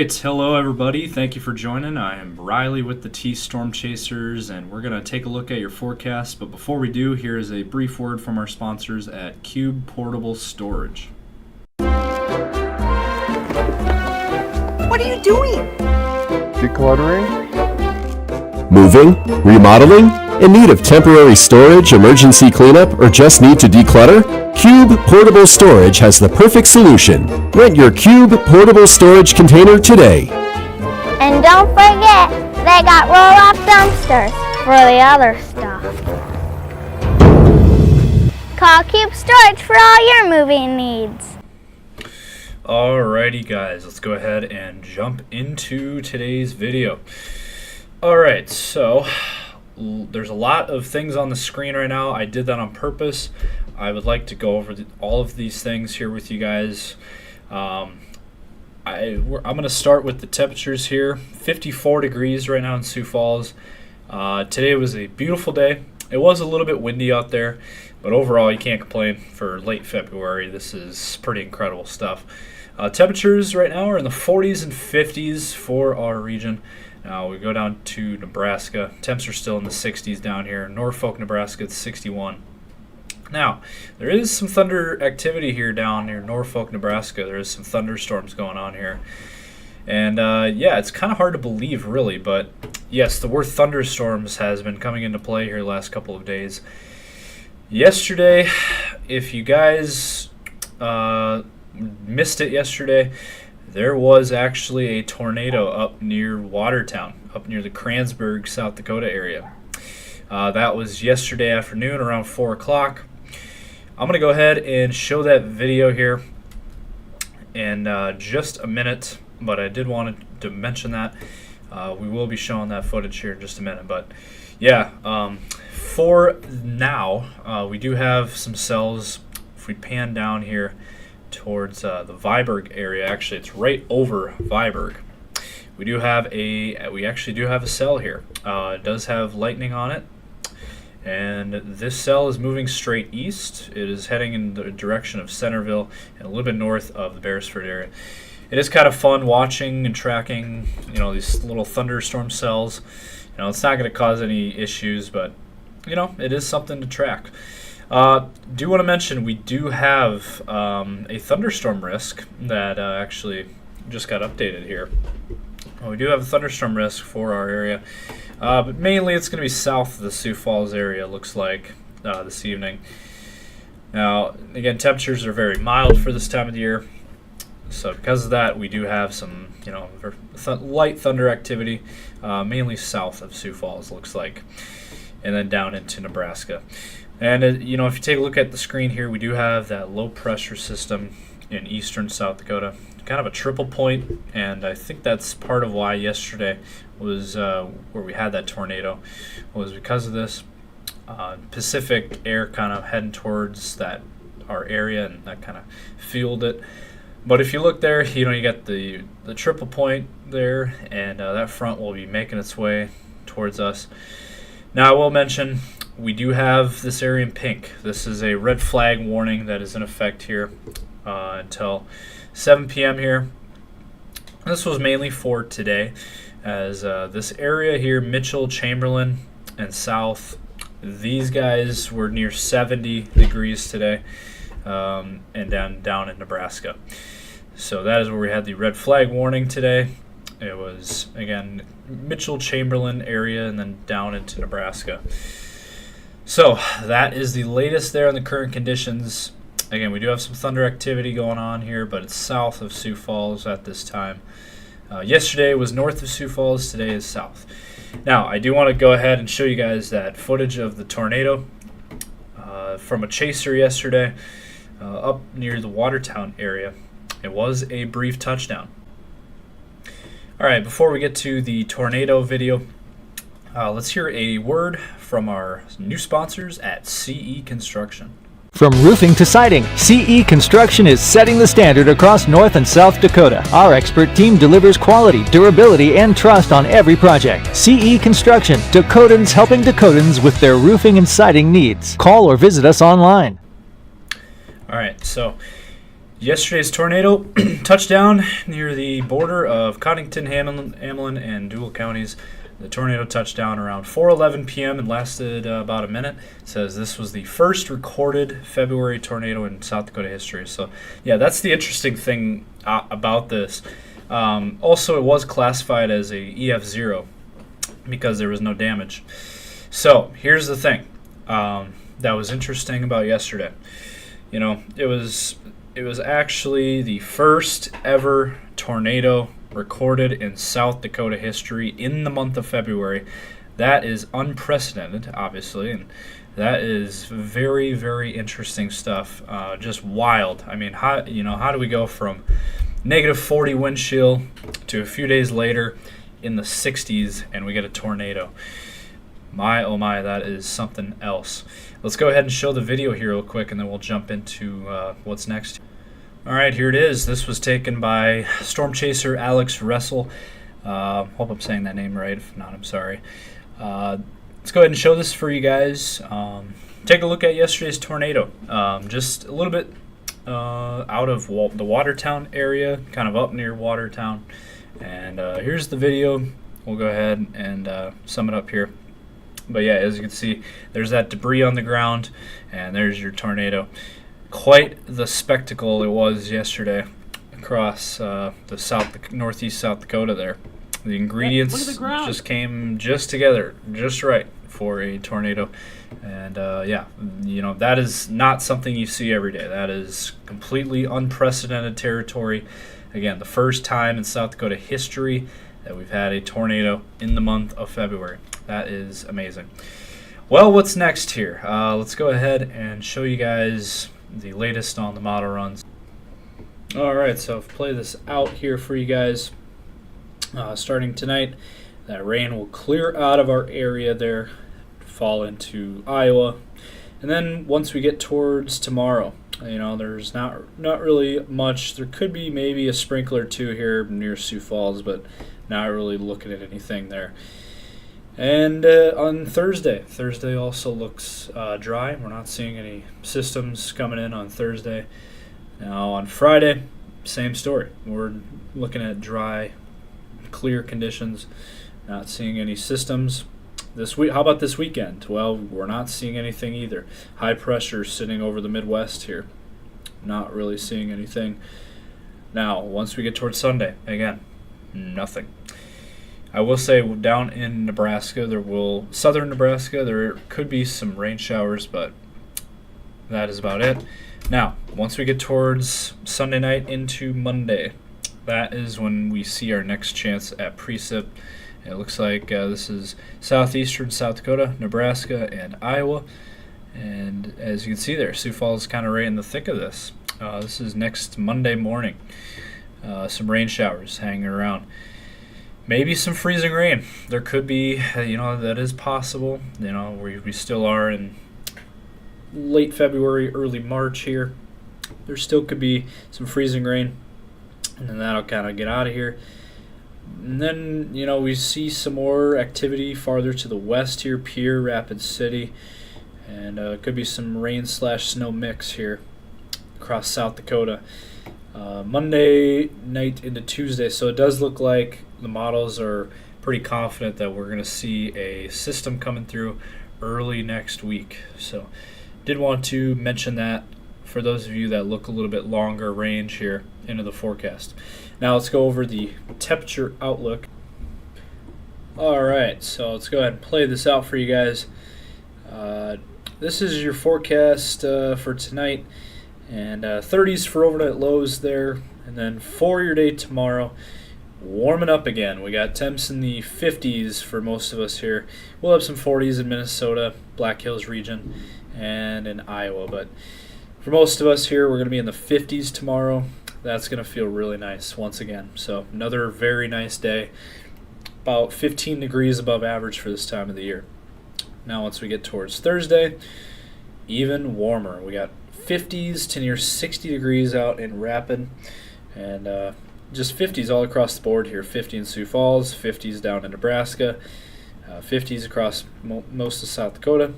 right, hello everybody. Thank you for joining. I am Riley with the T Storm Chasers, and we're going to take a look at your forecast. But before we do, here is a brief word from our sponsors at Cube Portable Storage. What are you doing? Decluttering? Moving? Remodeling? In need of temporary storage, emergency cleanup, or just need to declutter? Cube Portable Storage has the perfect solution. Rent your Cube Portable Storage container today. And don't forget, they got roll-off dumpsters for the other stuff. Call Cube Storage for all your moving needs. Alrighty guys, let's go ahead and jump into today's video. Alright, so there's a lot of things on the screen right now. I did that on purpose. I would like to go over all of these things here with you guys. I'm going to start with the temperatures here. 54 degrees right now in Sioux Falls. Today was a beautiful day. It was a little bit windy out there, but overall you can't complain for late February. This is pretty incredible stuff. Temperatures right now are in the 40s and 50s for our region. Now we go down to Nebraska. Temps are still in the 60s down here. Norfolk, Nebraska, it's 61. Now, there is some thunder activity here down near Norfolk, Nebraska. There is some thunderstorms going on here. And yeah, it's kind of hard to believe really, but yes, the word thunderstorms has been coming into play here the last couple of days. Yesterday, if you guys missed it yesterday, there was actually a tornado up near Watertown, up near the Kransburg, South Dakota area. That was yesterday afternoon around 4 o'clock. I'm going to go ahead and show that video here in just a minute, but I did want to mention that. We will be showing that footage here in just a minute. But yeah, for now, we do have some cells. If we pan down here towards the Viborg area, actually it's right over Viborg. We actually do have a cell here. It does have lightning on it. And this cell is moving straight east. It is heading in the direction of Centerville and a little bit north of the Beresford area. It is kind of fun watching and tracking, these little thunderstorm cells. It's not going to cause any issues, but it is something to track. Do want to mention we do have a thunderstorm risk that actually just got updated here. We do have a thunderstorm risk for our area. But mainly it's going to be south of the Sioux Falls area, looks like, this evening. Now, again, temperatures are very mild for this time of the year. So because of that, we do have some, light thunder activity, mainly south of Sioux Falls, looks like, and then down into Nebraska. And, if you take a look at the screen here, we do have that low pressure system in eastern South Dakota. Kind of a triple point, and I think that's part of why yesterday was where we had that tornado, was because of this Pacific air kind of heading towards our area, and that kind of fueled it. But if you look there, you got the triple point there, and that front will be making its way towards us. Now I will mention we do have this area in pink. This is a red flag warning that is in effect here until 7 p.m. here. This was mainly for today, as this area here, Mitchell, Chamberlain, and South, these guys were near 70 degrees today, and down in Nebraska. So that is where we had the red flag warning today. It was, again, Mitchell, Chamberlain area, and then down into Nebraska. So that is the latest there on the current conditions. Again, we do have some thunder activity going on here, but it's south of Sioux Falls at this time. Yesterday was north of Sioux Falls, today is south. Now, I do want to go ahead and show you guys that footage of the tornado from a chaser yesterday up near the Watertown area. It was a brief touchdown. All right, before we get to the tornado video, let's hear a word from our new sponsors at CE Construction. From roofing to siding, CE Construction is setting the standard across North and South Dakota. Our expert team delivers quality, durability, and trust on every project. CE Construction, Dakotans helping Dakotans with their roofing and siding needs. Call or visit us online. All right, so Yesterday's tornado touchdown near the border of Cottington, Hamlin, and Dual counties. The tornado touched down around 4:11 p.m. and lasted about a minute. It says this was the first recorded February tornado in South Dakota history. So, yeah, that's the interesting thing about this. Also, it was classified as a EF0 because there was no damage. So, here's the thing that was interesting about yesterday. You know, it was actually the first ever tornado recorded in South Dakota history in the month of February. That is unprecedented, obviously, and that is very, very interesting stuff. Just wild. I mean, how do we go from negative 40 wind chill to a few days later in the 60s and we get a tornado? My, oh my, that is something else. Let's go ahead and show the video here real quick, and then we'll jump into what's next. All right, here it is. This was taken by storm chaser Alex Russell. Hope I'm saying that name right. If not, I'm sorry. Let's go ahead and show this for you guys. Take a look at yesterday's tornado. Just a little bit out of the Watertown area, kind of up near Watertown. And here's the video. We'll go ahead and sum it up here. But yeah, as you can see, there's that debris on the ground, and there's your tornado. Quite the spectacle it was yesterday across the northeast South Dakota there. The ingredients just came together just right for a tornado. And yeah, that is not something you see every day. That is completely unprecedented territory. Again, the first time in South Dakota history that we've had a tornado in the month of February. That is amazing. Well, what's next here? Let's go ahead and show you guys the latest on the model runs. All right, so I've played this out here for you guys. Starting tonight, that rain will clear out of our area there, fall into Iowa. And then once we get towards tomorrow, there's not really much. There could be maybe a sprinkler or two here near Sioux Falls, but not really looking at anything there. And on Thursday also looks dry. We're not seeing any systems coming in on Thursday. Now on Friday, same story. We're looking at dry, clear conditions, not seeing any systems. This week, how about this weekend? Well, we're not seeing anything either. High pressure sitting over the Midwest here. Not really seeing anything. Now, once we get towards Sunday, again, nothing. I will say down in Nebraska, southern Nebraska, there could be some rain showers, but that is about it. Now, once we get towards Sunday night into Monday, that is when we see our next chance at precip. It looks like this is southeastern South Dakota, Nebraska, and Iowa. And as you can see there, Sioux Falls is kind of right in the thick of this. This is next Monday morning. Some rain showers hanging around. Maybe some freezing rain. There could be, that is possible. We still are in late February, early March here. There still could be some freezing rain. And then that'll kind of get out of here. And then, we see some more activity farther to the west here, Pierre, Rapid City. And could be some rain/snow mix here across South Dakota. Monday night into Tuesday. So it does look like the models are pretty confident that we're going to see a system coming through early next week. So did want to mention that for those of you that look a little bit longer range here into the forecast. Now let's go over the temperature outlook. All right, so let's go ahead and play this out for you guys. This is your forecast for tonight, and 30s for overnight lows there, and then for your day tomorrow, warming up again. We got temps in the 50s for most of us here. We'll have some 40s in Minnesota, Black Hills region, and in Iowa, but for most of us here, we're going to be in the 50s tomorrow. That's going to feel really nice once again. So another very nice day, about 15 degrees above average for this time of the year. Now once we get towards Thursday, even warmer. We got 50s to near 60 degrees out in Rapid, and just 50s all across the board here. 50 in Sioux Falls, 50s down in Nebraska, 50s across most of South Dakota.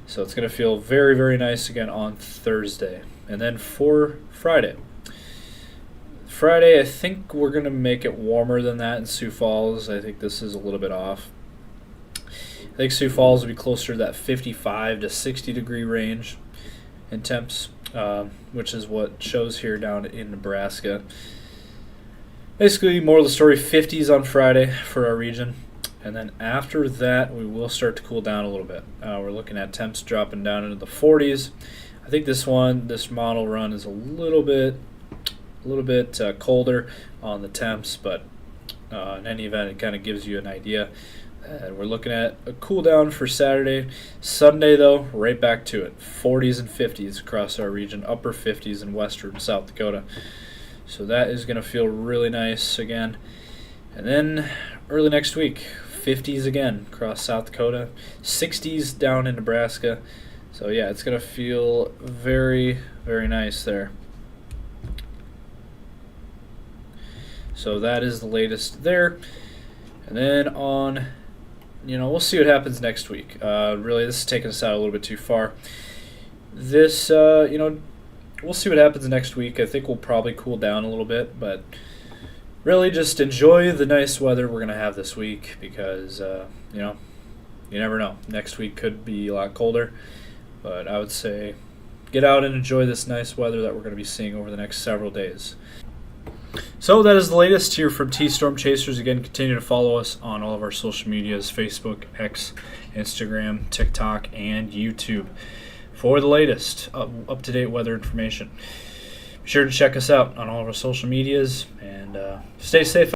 So it's going to feel very, very nice again on Thursday. And then for Friday, I think we're going to make it warmer than that in Sioux Falls. I think this is a little bit off. I think Sioux Falls will be closer to that 55 to 60 degree range in temps, which is what shows here down in Nebraska. Basically, moral of the story, 50s on Friday for our region. And then after that, we will start to cool down a little bit. We're looking at temps dropping down into the 40s. I think this model run is a little bit colder on the temps, but in any event, it kind of gives you an idea. And we're looking at a cool down for Saturday. Sunday, though, right back to it. 40s and 50s across our region, upper 50s in western South Dakota. So that is going to feel really nice again. And then early next week, 50s again across South Dakota, 60s down in Nebraska. So yeah, it's going to feel very, very nice there. So that is the latest there. And then on, we'll see what happens next week. Really, this is taking us out a little bit too far. This, we'll see what happens next week. I think we'll probably cool down a little bit, but really just enjoy the nice weather we're going to have this week because, you never know. Next week could be a lot colder, but I would say get out and enjoy this nice weather that we're going to be seeing over the next several days. So that is the latest here from T-Storm Chasers. Again, continue to follow us on all of our social medias, Facebook, X, Instagram, TikTok, and YouTube for the latest up-to-date weather information. Be sure to check us out on all of our social medias, and stay safe.